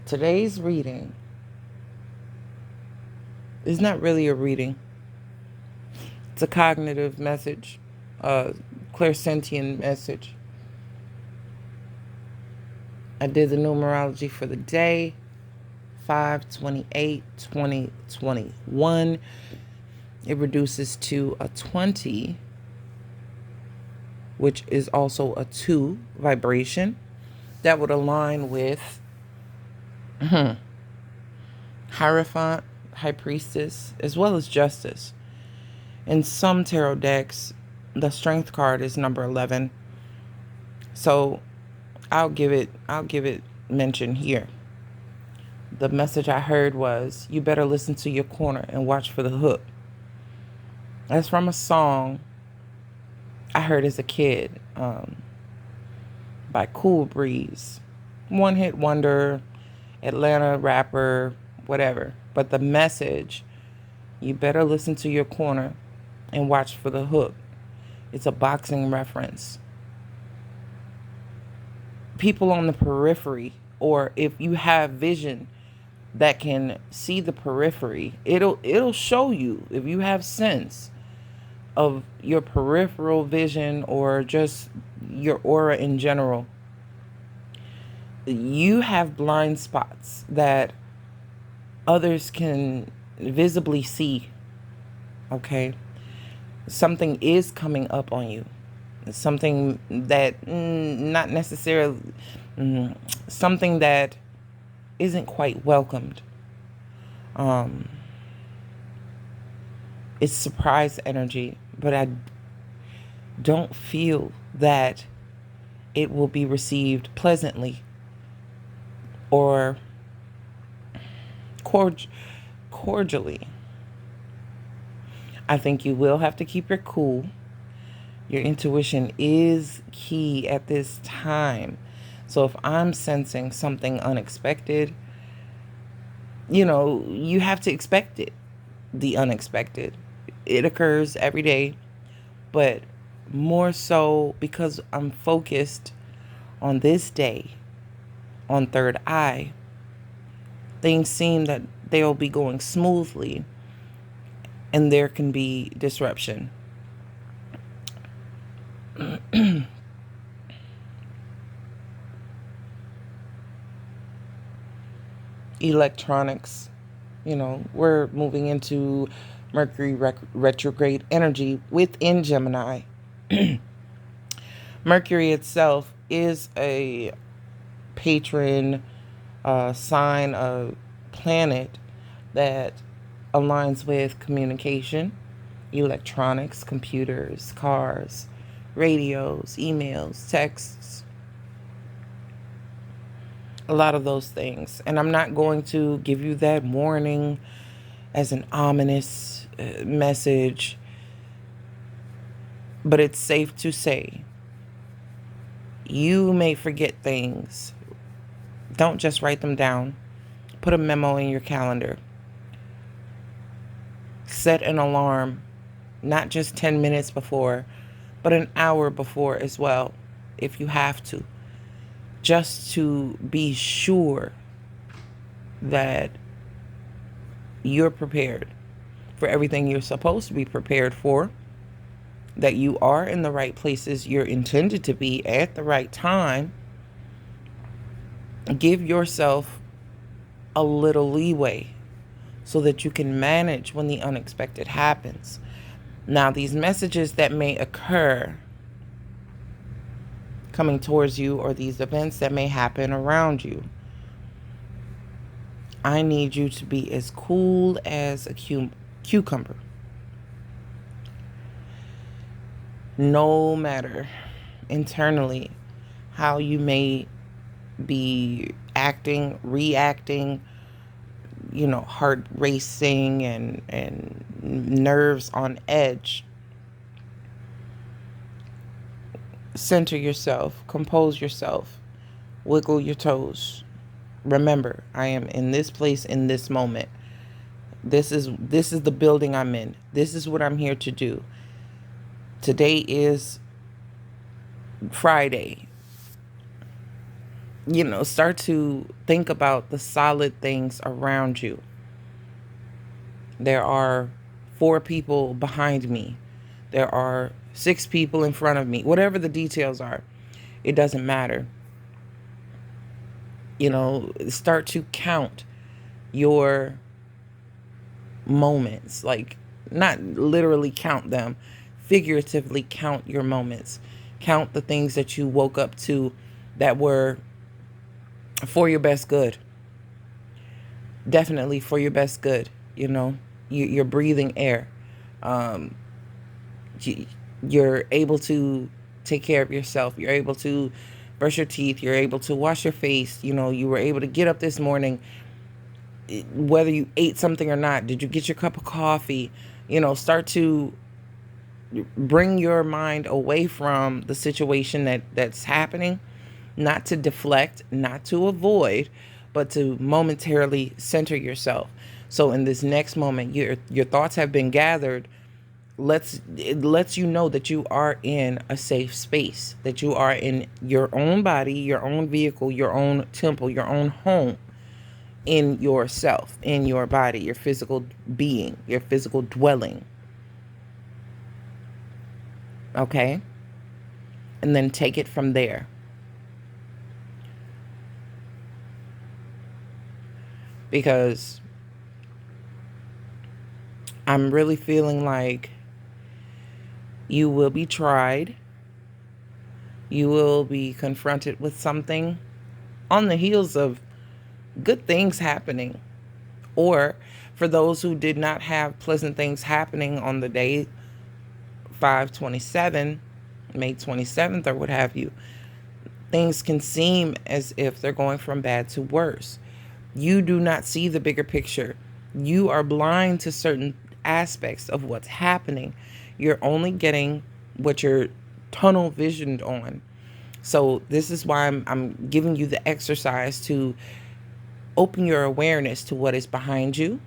Today's reading is not really a reading. It's a cognitive message, a clairsentient message. I did the numerology for the day, 5/28/2021. It reduces to a 20, which is also a 2 vibration. That would align with Hierophant, High Priestess, as well as Justice. In some tarot decks, the Strength card is number 11. So I'll give it mention here. The message I heard was, you better listen to your corner and watch for the hook. That's from a song I heard as a kid by Cool Breeze. One hit wonder, Atlanta rapper, whatever. But the message, you better listen to your corner and watch for the hook. It's a boxing reference. People on the periphery, or if you have vision that can see the periphery, it'll show you. If you have sense of your peripheral vision or just your aura in general, you have blind spots that others can visibly see. Okay? Something is coming up on you. Something that not necessarily, something that isn't quite welcomed. It's surprise energy, but I don't feel that it will be received pleasantly or cordially. I think you will have to keep your cool. Your intuition is key at this time. So if I'm sensing something unexpected, you have to expect it. The unexpected. It occurs every day, but more so because I'm focused on this day, on third eye, things seem that they'll be going smoothly, and there can be disruption. Electronics, we're moving into Mercury retrograde energy within Gemini. Mercury itself is a patron sign, a planet that aligns with communication, electronics, computers, cars, radios, emails, texts, a lot of those things. And I'm not going to give you that warning as an ominous message, but it's safe to say you may forget things. Don't just write them down. Put a memo in your calendar. Set an alarm, not just 10 minutes before, but an hour before as well, if you have to, just to be sure that you're prepared for everything you're supposed to be prepared for, that you are in the right places you're intended to be at the right time. Give yourself a little leeway so that you can manage when the unexpected happens. Now, these messages that may occur coming towards you, or these events that may happen around you, I need you to be as cool as a cucumber. No matter internally how you may be acting, reacting, heart racing and nerves on edge, center yourself, compose yourself, wiggle your toes. Remember, I am in this place in this moment. This is the building I'm in. This is what I'm here to do. Today is Friday. Start to think about the solid things around you. There are 4 people behind me. There are 6 people in front of me. Whatever the details are, it doesn't matter. Start to count your moments. Like, not literally count them, figuratively count your moments. Count the things that you woke up to that were for your best good. Definitely for your best good. You're breathing air. Um, you're able to take care of yourself. You're able to brush your teeth. You're able to wash your face. You were able to get up this morning, whether you ate something or not. Did you get your cup of coffee? Start to bring your mind away from the situation that's happening, not to deflect, not to avoid, but to momentarily center yourself. So in this next moment, your thoughts have been gathered. It lets you know that you are in a safe space, that you are in your own body, your own vehicle, your own temple, your own home, in yourself, in your body, your physical being, your physical dwelling. Okay? And then take it from there. Because I'm really feeling like you will be tried. You will be confronted with something on the heels of good things happening. Or for those who did not have pleasant things happening on the day 5/27, May 27th, or what have you, things can seem as if they're going from bad to worse. You do not see the bigger picture. You are blind to certain aspects of what's happening. You're only getting what you're tunnel visioned on. So this is why I'm giving you the exercise to open your awareness to what is behind you.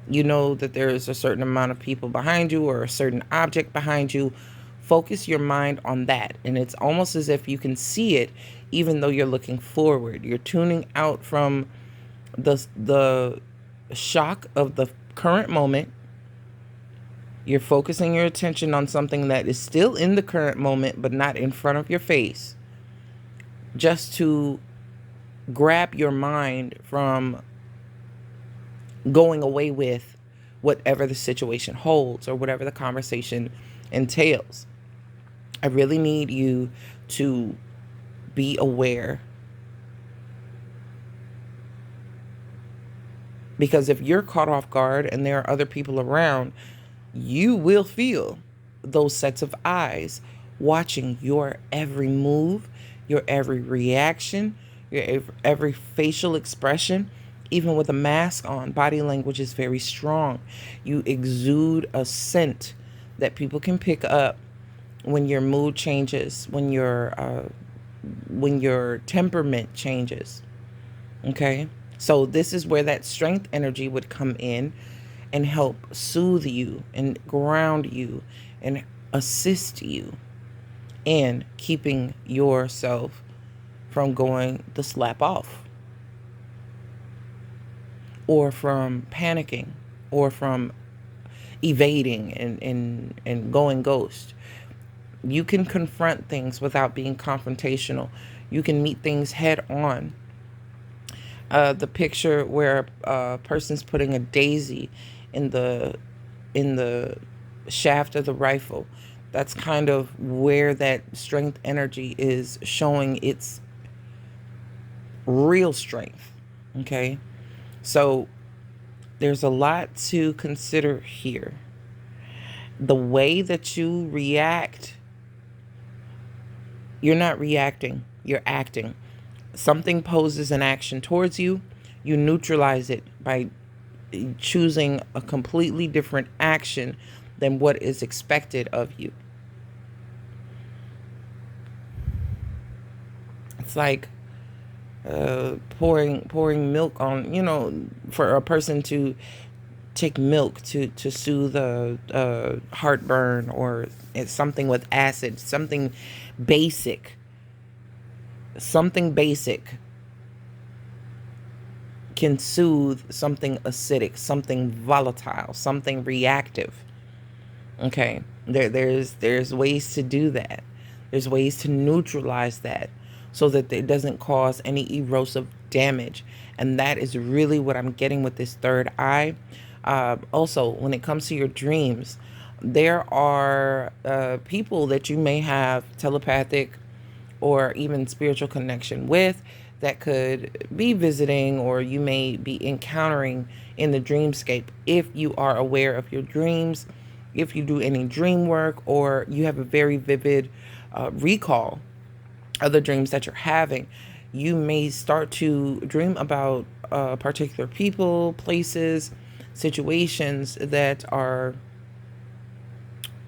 You know that there's a certain amount of people behind you or a certain object behind you. Focus your mind on that. And it's almost as if you can see it even though you're looking forward. You're tuning out from the shock of the current moment. You're focusing your attention on something that is still in the current moment but not in front of your face, just to grab your mind from going away with whatever the situation holds or whatever the conversation entails. I really need you to be aware. Because if you're caught off guard and there are other people around, you will feel those sets of eyes watching your every move, your every reaction, your every facial expression. Even with a mask on, body language is very strong. You exude a scent that people can pick up when your mood changes, when your temperament changes. Okay? So this is where that strength energy would come in and help soothe you and ground you and assist you in keeping yourself from going the slap off, or from panicking, or from evading and going ghost. You can confront things without being confrontational. You can meet things head on. The picture where a person's putting a daisy in the shaft of the rifle, that's kind of where that strength energy is showing its real strength. Okay? So there's a lot to consider here. The way that you react, you're not reacting, you're acting. Something poses an action towards you, you neutralize it by choosing a completely different action than what is expected of you. It's like pouring milk on, for a person to take milk to soothe a heartburn, or it's something with acid, something basic. Something basic can soothe something acidic, something volatile, something reactive. Okay, there's ways to do that. There's ways to neutralize that so that it doesn't cause any erosive damage. And that is really what I'm getting with this third eye. Also, when it comes to your dreams, there are people that you may have telepathic or even spiritual connection with that could be visiting, or you may be encountering in the dreamscape if you are aware of your dreams, if you do any dream work, or you have a very vivid recall of the dreams that you're having. You may start to dream about particular people, places, situations that are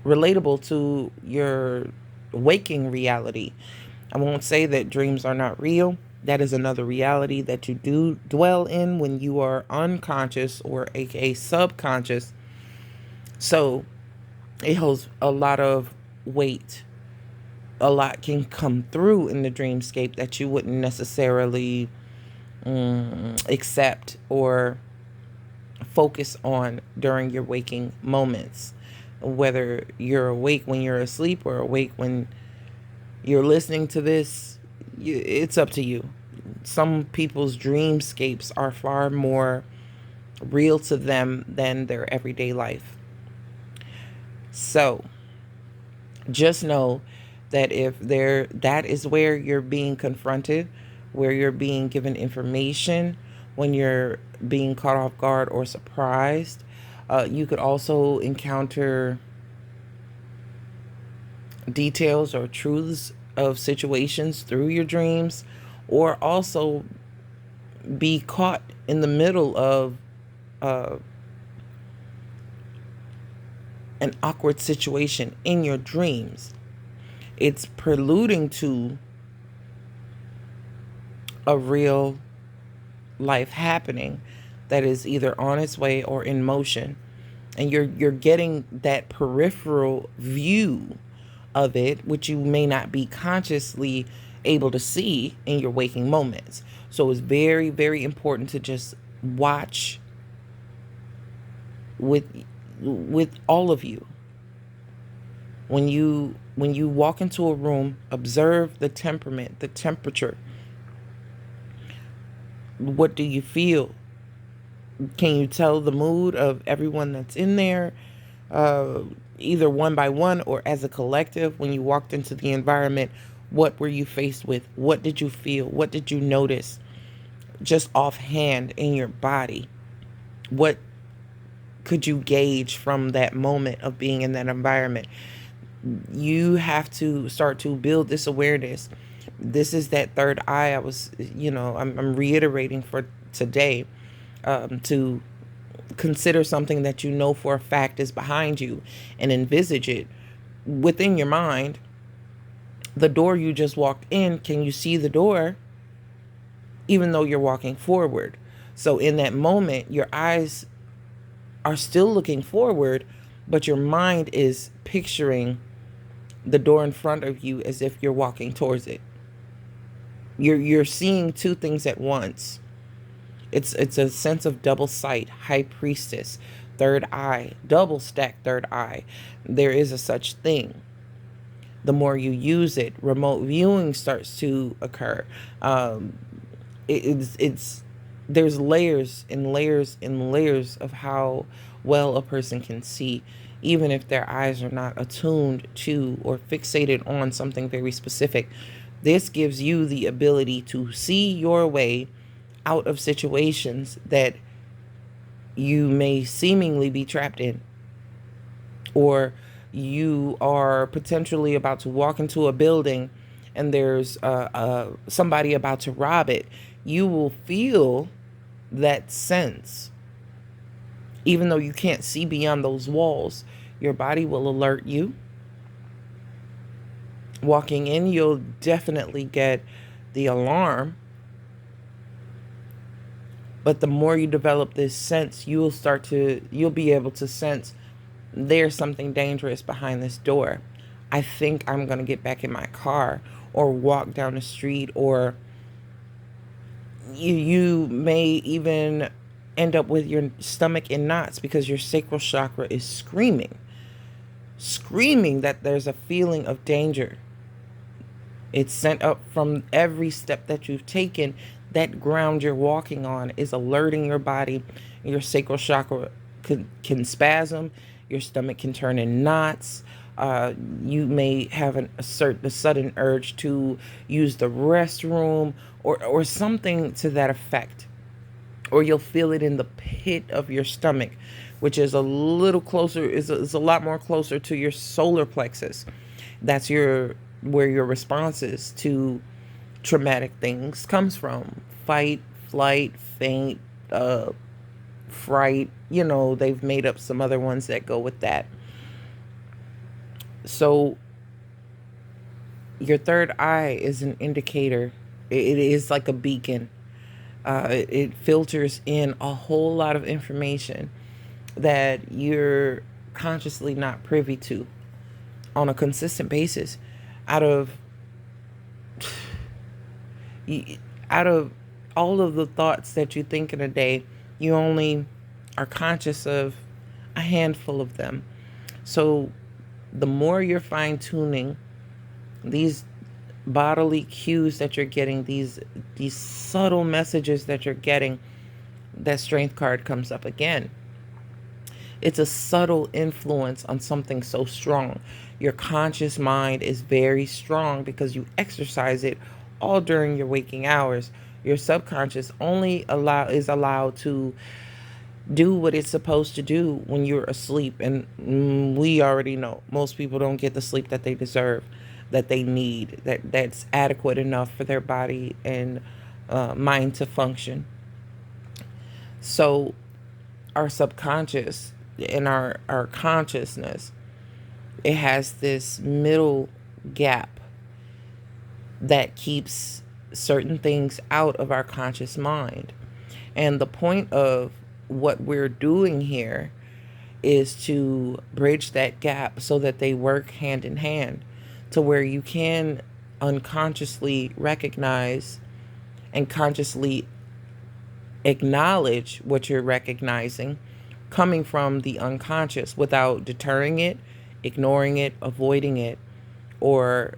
relatable to your waking reality. I won't say that dreams are not real. That is another reality that you do dwell in when you are unconscious, or aka subconscious. So it holds a lot of weight. A lot can come through in the dreamscape that you wouldn't necessarily accept or focus on during your waking moments. Whether you're awake when you're asleep or awake when you're listening to this, it's up to you. Some people's dreamscapes are far more real to them than their everyday life. So just know that if that is where you're being confronted, where you're being given information, when you're being caught off guard or surprised, you could also encounter details or truths of situations through your dreams, or also be caught in the middle of an awkward situation in your dreams. It's preluding to a real life happening that is either on its way or in motion, and you're getting that peripheral view of it, which you may not be consciously able to see in your waking moments. So it's very, very important to just watch with all of you. When you walk into a room, observe the temperament, the temperature. What do you feel? Can you tell the mood of everyone that's in there? Either one by one or as a collective, when you walked into the environment, what were you faced with? What did you feel? What did you notice? Just offhand in your body. What could you gauge from that moment of being in that environment? You have to start to build this awareness. This is that third eye I'm reiterating for today, to consider something that you know for a fact is behind you and envisage it within your mind. The door you just walked in, can you see the door even though you're walking forward? So in that moment, your eyes are still looking forward, but your mind is picturing the door in front of you as if you're walking towards it. You're seeing two things at once. It's a sense of double sight, high priestess, third eye, double stack third eye. There is a such thing. The more you use it, remote viewing starts to occur. There's layers and layers and layers of how well a person can see, even if their eyes are not attuned to or fixated on something very specific. This gives you the ability to see your way out of situations that you may seemingly be trapped in, or you are potentially about to walk into a building and there's somebody about to rob it. You will feel that sense. Even though you can't see beyond those walls, your body will alert you. Walking in, you'll definitely get the alarm. But the more you develop this sense, you'll be able to sense there's something dangerous behind this door. I think I'm going to get back in my car. or walk down the street, or you may even end up with your stomach in knots because your sacral chakra is screaming that there's a feeling of danger. It's sent up from every step that you've taken. That ground you're walking on is alerting your body. Your sacral chakra can spasm. Your stomach can turn in knots. You may have a sudden urge to use the restroom, or something to that effect. Or you'll feel it in the pit of your stomach, which is a little closer, is a lot more closer to your solar plexus. That's where your responses to traumatic things comes from. Fight, flight, faint, fright. They've made up some other ones that go with that. So your third eye is an indicator. It is like a beacon. It filters in a whole lot of information that you're consciously not privy to on a consistent basis. Out of all of the thoughts that you think in a day, you only are conscious of a handful of them. So the more you're fine-tuning these bodily cues that you're getting, these subtle messages that you're getting, that strength card comes up again. It's a subtle influence on something so strong. Your conscious mind is very strong because you exercise it all during your waking hours. Your subconscious only is allowed to do what it's supposed to do when you're asleep. And we already know most people don't get the sleep that they deserve, that they need, that's adequate enough for their body and mind to function. So our subconscious and our consciousness, it has this middle gap that keeps certain things out of our conscious mind. And the point of what we're doing here is to bridge that gap so that they work hand in hand, to where you can unconsciously recognize and consciously acknowledge what you're recognizing coming from the unconscious without deterring it, ignoring it, avoiding it, or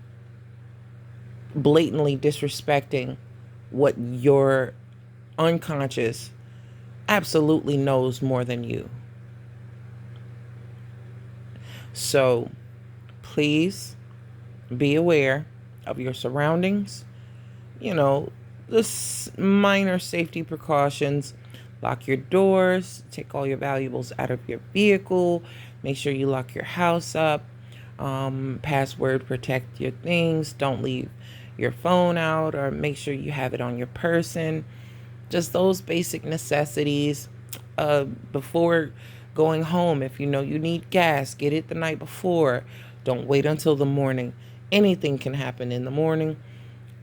blatantly disrespecting what your unconscious absolutely knows more than you. So please be aware of your surroundings. The minor safety precautions. Lock your doors, take all your valuables out of your vehicle, make sure you lock your house up, password protect your things, don't leave your phone out, or make sure you have it on your person. Just those basic necessities. Before going home, if you know you need gas, get it the night before. Don't wait until the morning. Anything can happen in the morning.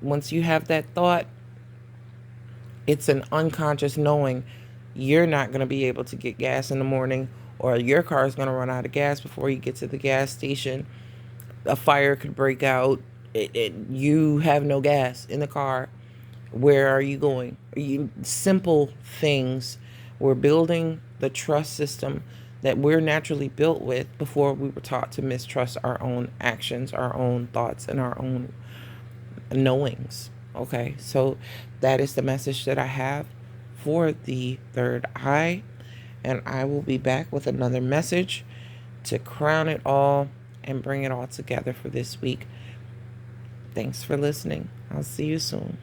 Once you have that thought, it's an unconscious knowing you're not going to be able to get gas in the morning, or your car is going to run out of gas before you get to the gas station. A fire could break out. You have no gas in the car. Where are you going? Simple things. We're building the trust system that we're naturally built with before we were taught to mistrust our own actions, our own thoughts, and our own knowings. Okay, so that is the message that I have for the third eye. And I will be back with another message to crown it all and bring it all together for this week. Thanks for listening. I'll see you soon.